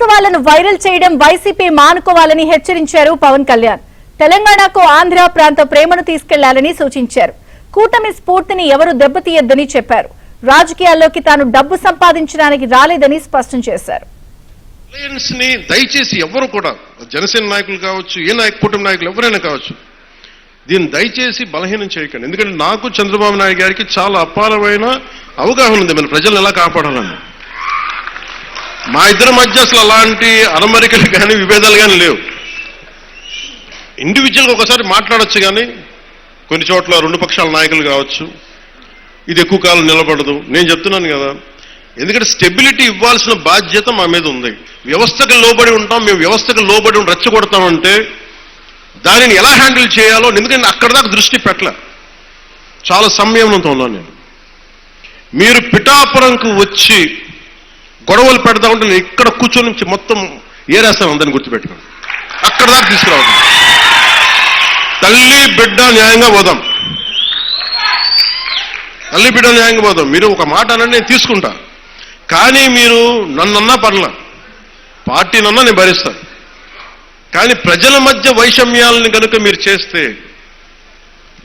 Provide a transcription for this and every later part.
వాస్తవాలను వైరల్ చేయడం వైసీపీ మానుకోవాలని హెచ్చరించారు పవన్ కళ్యాణ్. తెలంగాణకు ఆంధ్ర ప్రాంత ప్రేమను తీసుకెళ్లాలని సూచించారు. కూటమి స్ఫూర్తిని ఎవరు దెబ్బతీయొద్దని చెప్పారు. రాజకీయాల్లోకి తాను డబ్బు సంపాదించడానికి రాలేదని స్పష్టం చేశారు. దయచేసి ఎవరు కూడా జనసేన నాయకులు కావచ్చు, కూటమి నాయకులు ఎవరైనా కావచ్చు, దీన్ని దయచేసి బలహీనం చేయకండి. ఎందుకంటే నాకు చంద్రబాబు నాయుడు గారికి చాలా అపారమైన అవగాహన ఉంది మన ప్రజలను ఎలా కాపాడాలని. మా ఇద్దరి మధ్య అసలు అలాంటి అరమరికలు కానీ విభేదాలు కానీ లేవు. ఇండివిజువల్గా ఒకసారి మాట్లాడచ్చు, కానీ కొన్ని చోట్ల రెండు పక్షాల నాయకులు కావచ్చు, ఇది ఎక్కువ కాలం నిలబడదు. నేను చెప్తున్నాను కదా, ఎందుకంటే స్టెబిలిటీ ఇవ్వాల్సిన బాధ్యత మా మీద ఉంది. వ్యవస్థకు లోబడి ఉంటాం, మేము వ్యవస్థకు లోబడి రెచ్చగొడతామంటే దానిని ఎలా హ్యాండిల్ చేయాలో, ఎందుకంటే అక్కడ దాకా దృష్టి పెట్టలే. చాలా సంయమనంతో ఉన్నాను నేను. మీరు పిఠాపురంకు వచ్చి గొడవలు పెడతా ఉంటే నేను ఇక్కడ కూర్చొని మొత్తం ఏరేస్తాను. అందరిని గుర్తుపెట్టుకోండి, అక్కడ దాకా తీసుకురావడం. తల్లి బిడ్డ న్యాయంగా పోదాం, తల్లి బిడ్డ న్యాయంగా పోదాం. మీరు ఒక మాట అనండి, నేను తీసుకుంటా. కానీ మీరు నన్నన్నా పర్లా, పార్టీనన్నా నేను భరిస్తాను. కానీ ప్రజల మధ్య వైషమ్యాలని కనుక మీరు చేస్తే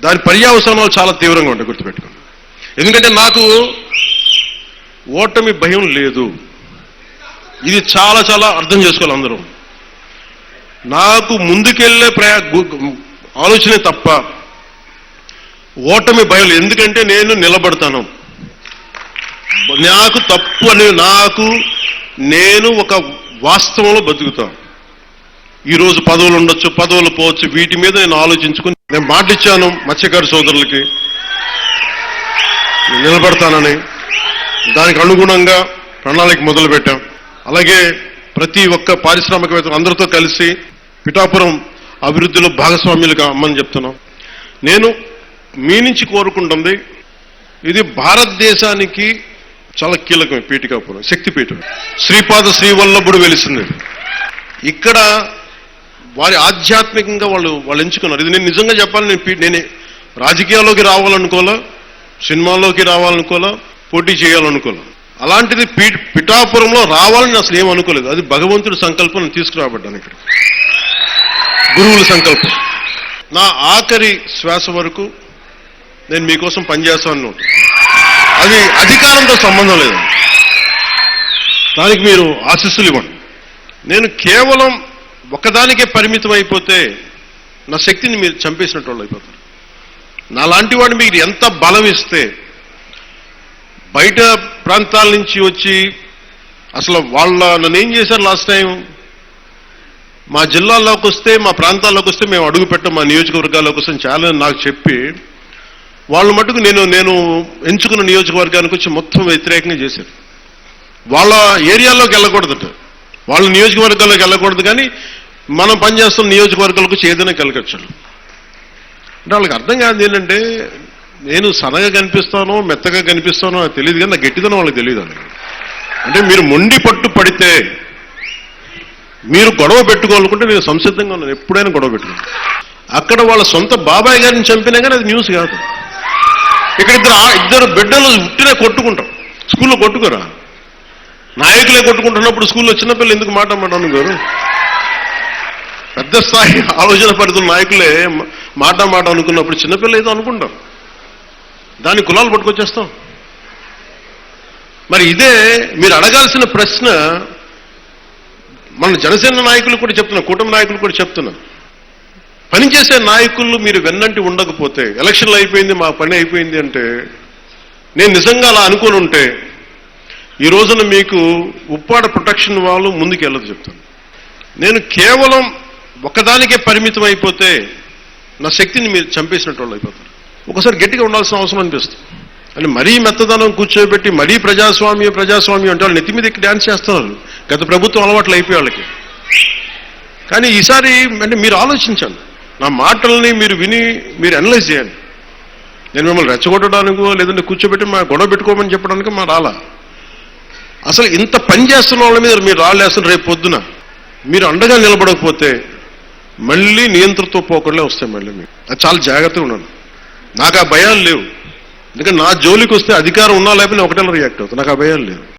దాని పర్యావసనాలు చాలా తీవ్రంగా ఉంటాయి, గుర్తుపెట్టుకోండి. ఎందుకంటే నాకు ఓటమి భయం లేదు. ఇది చాలా చాలా అర్థం చేసుకోవాలి అందరూ. నాకు ముందుకెళ్లే ఆలోచనే తప్ప ఓటమి భయం లేదు. ఎందుకంటే నేను నిలబడతాను. నాకు తప్పు అని నేను ఒక వాస్తవంలో బతుకుతాను. ఈరోజు పదవులు ఉండొచ్చు, పదవులు పోవచ్చు, వీటి మీద నేను ఆలోచించుకుని నేను మాటిచ్చాను మత్స్యకారు సోదరులకి నిలబడతానని. దానికి అనుగుణంగా ప్రణాళిక మొదలుపెట్టాం. అలాగే ప్రతి ఒక్క పారిశ్రామికవేత్తలు అందరితో కలిసి పిఠాపురం అభివృద్ధిలో భాగస్వామ్యులుగా అమ్మని చెప్తున్నాం. నేను మీ నుంచి కోరుకుంటుంది, ఇది భారతదేశానికి చాలా కీలకమే. పీఠికాపురం శక్తిపీఠం, శ్రీపాద శ్రీవల్లభుడు వెలిసింది ఇక్కడ. వారి ఆధ్యాత్మికంగా వాళ్ళు ఎంచుకున్నారు. ఇది నేను నిజంగా చెప్పాలి, నేను రాజకీయాల్లోకి రావాలనుకోలే, సినిమాల్లోకి రావాలనుకోలే, పోటీ చేయాలనుకోలే. అలాంటిది పిఠాపురంలో రావాలని అసలు ఏమనుకోలేదు. అది భగవంతుడి సంకల్పం, నేను తీసుకురాబడ్డాను ఇక్కడ, గురువుల సంకల్పం. నా ఆఖరి శ్వాస వరకు నేను మీకోసం పనిచేస్తాను. అది అధికారంతో సంబంధం లేదు, దానికి మీరు ఆశీస్సులు ఇవ్వండి. నేను కేవలం ఒకదానికే పరిమితం అయిపోతే నా శక్తిని మీరు చంపేసినట్టు వాళ్ళు అయిపోతారు. నాలాంటి వాడు మీరు ఎంత బలం ఇస్తే, బయట ప్రాంతాల నుంచి వచ్చి అసలు నన్ను ఏం చేశారు లాస్ట్ టైం, మా జిల్లాల్లోకి వస్తే, మా ప్రాంతాల్లోకి వస్తే మేము అడుగు పెట్టాం, మా నియోజకవర్గాల్లోకి వస్తే చాలా నాకు చెప్పి వాళ్ళు మటుకు నేను ఎంచుకున్న నియోజకవర్గానికి వచ్చి మొత్తం వ్యతిరేకంగా చేశారు. వాళ్ళ ఏరియాల్లోకి వెళ్ళకూడదట, వాళ్ళ నియోజకవర్గాల్లోకి వెళ్ళకూడదు, కానీ మనం పనిచేస్తున్న నియోజకవర్గాలకు వచ్చి ఏదైనా కలగచ్చు. అంటే వాళ్ళకి అర్థం కాదు ఏంటంటే, నేను సన్నగా కనిపిస్తానో మెత్తగా కనిపిస్తానో అది తెలియదు, కానీ నా గట్టిదనం వాళ్ళకి తెలియదు. అంటే మీరు మొండి పట్టు పడితే, మీరు గొడవ పెట్టుకోవాలనుకుంటే నేను సంసిద్ధంగా ఉన్నాను, ఎప్పుడైనా గొడవ పెట్టుకున్నాను. అక్కడ వాళ్ళ సొంత బాబాయ్ గారిని చంపినా కానీ అది న్యూస్ కాదు. ఇక్కడ ఇద్దరు బిడ్డలు ఉట్టినే కొట్టుకుంటాం, స్కూల్లో కొట్టుకోరా, నాయకులే కొట్టుకుంటున్నప్పుడు స్కూల్లో చిన్నపిల్లలు ఎందుకు మాట గారు? పెద్ద స్థాయి ఆలోచన పరిధుల నాయకులే మాట అనుకున్నప్పుడు చిన్నపిల్లలు ఏదో అనుకుంటాం, దాన్ని కులాలు పట్టుకొచ్చేస్తాం. మరి ఇదే మీరు అడగాల్సిన ప్రశ్న. మన జనసేన నాయకులు కూడా చెప్తున్నా, కూటమి నాయకులు కూడా చెప్తున్నా, పనిచేసే నాయకులు మీరు వెన్నంటి ఉండకపోతే, ఎలక్షన్లు అయిపోయింది మా పని అయిపోయింది అంటే, నేను నిజంగా అలా అనుకుని ఉంటే ఈ రోజున మీకు ఉప్పాడ ప్రొటెక్షన్ వాళ్ళు ముందుకు వెళ్ళదు చెప్తాను. నేను కేవలం ఒకదానికే పరిమితం అయిపోతే నా శక్తిని మీరు చంపేసినట్టు వాళ్ళు అయిపోతారు. ఒకసారి గట్టిగా ఉండాల్సిన అవసరం అనిపిస్తుంది. అంటే మరీ మెత్తదనం కూర్చోబెట్టి మరీ ప్రజాస్వామ్యం అంటే వాళ్ళు నెత్తి మీద డ్యాన్స్ చేస్తున్నారు. గత ప్రభుత్వం అలవాట్లు అయిపోయి వాళ్ళకి. కానీ ఈసారి అంటే మీరు ఆలోచించండి, నా మాటల్ని మీరు విని మీరు అనలైజ్ చేయండి. నేను మిమ్మల్ని రెచ్చగొట్టడానికో లేదంటే కూర్చోబెట్టి మా గొడవ పెట్టుకోమని చెప్పడానికి మా రాలా. అసలు ఇంత పని చేస్తున్న వాళ్ళ మీద మీరు రాళ్ళేస్తున్న రేపు పొద్దున మీరు అండగా నిలబడకపోతే మళ్ళీ నియంత్రణతో పోకుండా వస్తాయి. మళ్ళీ మీరు అది చాలా జాగ్రత్తగా ఉన్నాను. నాకు ఆ భయాలు లేవు. ఎందుకంటే నా జోలికి వస్తే అధికారం ఉన్నా లేకపోతే ఒకటే రియాక్ట్ అవుతుంది. నాకు ఆ భయాలు లేవు.